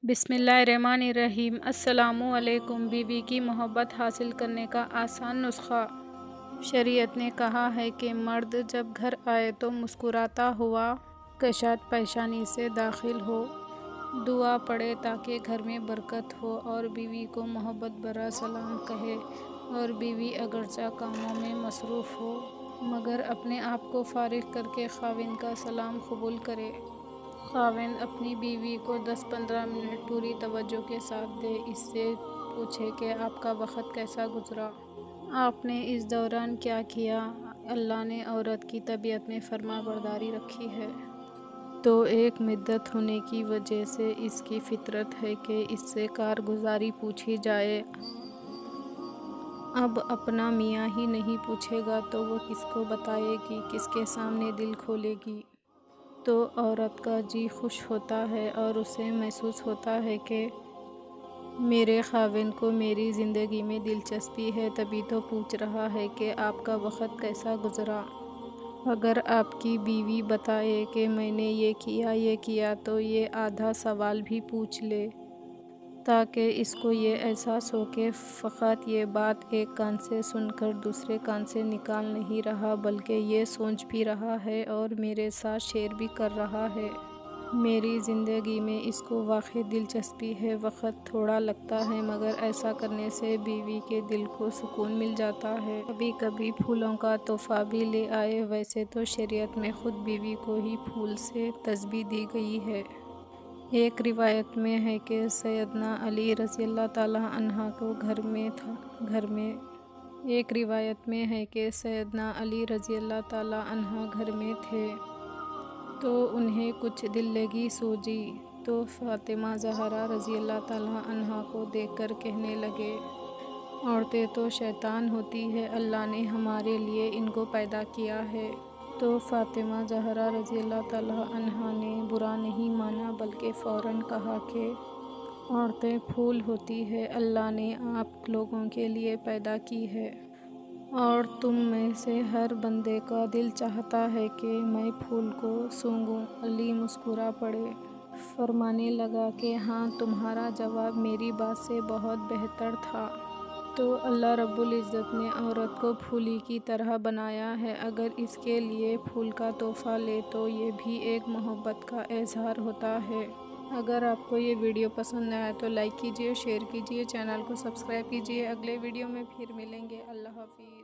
बिस्मिल्लाहिर्रहमानिर्रहीम। अस्सलामु अलैकुम। बीवी की मोहब्बत हासिल करने का आसान नुस्खा। शरीयत ने कहा है कि मर्द जब घर आए तो मुस्कुराता हुआ कशाद पेशानी से दाखिल हो, दुआ पढ़े ताकि घर में बरकत हो और बीवी को मोहब्बत भरा सलाम कहे। और बीवी अगरचा कामों में मसरूफ़ हो मगर अपने आप को फारिग करके खाविंद का सलाम कबूल करे। खाविंद अपनी बीवी को 10-15 मिनट पूरी तवज्जो के साथ दे, इससे पूछे कि आपका वक्त कैसा गुजरा, आपने इस दौरान क्या किया। अल्लाह ने औरत की तबीयत में फरमाबरदारी रखी है, तो एक मिद्दत होने की वजह से इसकी फितरत है कि इससे कारगुजारी पूछी जाए। अब अपना मियाँ ही नहीं पूछेगा तो वो किसको बताएगी, किसके सामने दिल खोलेगी। तो औरत का जी खुश होता है और उसे महसूस होता है कि मेरे खाविंद को मेरी ज़िंदगी में दिलचस्पी है, तभी तो पूछ रहा है कि आपका वक्त कैसा गुजरा। अगर आपकी बीवी बताए कि मैंने ये किया तो ये आधा सवाल भी पूछ ले, ताकि इसको ये एहसास हो कि फ़कत ये बात एक कान से सुनकर दूसरे कान से निकाल नहीं रहा, बल्कि ये सोच भी रहा है और मेरे साथ शेयर भी कर रहा है। मेरी ज़िंदगी में इसको वाकई दिलचस्पी है। वक्त थोड़ा लगता है मगर ऐसा करने से बीवी के दिल को सुकून मिल जाता है। कभी कभी फूलों का तोहफ़ा भी ले आए। वैसे तो शरीयत में ख़ुद बीवी को ही फूल से तस्बीह दी गई है। एक रिवायत में है कि सैयदना अली रज़ियल्लाहु ताला अन्हा को घर में थे तो उन्हें कुछ दिल लगी सूझी, तो फ़ातिमा ज़हरा रज़ियल्लाहु ताला अन्हा को देखकर कहने लगे, औरतें तो शैतान होती है, अल्लाह ने हमारे लिए इनको पैदा किया है। तो फ़ातिमा ज़हरा रज़ियल्लाहु ताला अन्हा ने बुरा नहीं माना, बल्कि फ़ौरन कहा कि औरतें फूल होती है, अल्लाह ने आप लोगों के लिए पैदा की है और तुम में से हर बंदे का दिल चाहता है कि मैं फूल को सूंघूं। अली मुस्कुरा पड़े, फरमाने लगा कि हाँ, तुम्हारा जवाब मेरी बात से बहुत बेहतर था। तो अल्लाह रब्बुल इज़्ज़त ने औरत को फूली की तरह बनाया है। अगर इसके लिए फूल का तोहफ़ा ले तो ये भी एक मोहब्बत का इज़हार होता है। अगर आपको ये वीडियो पसंद आया तो लाइक कीजिए, शेयर कीजिए, चैनल को सब्सक्राइब कीजिए। अगले वीडियो में फिर मिलेंगे। अल्लाह हाफ़िज़।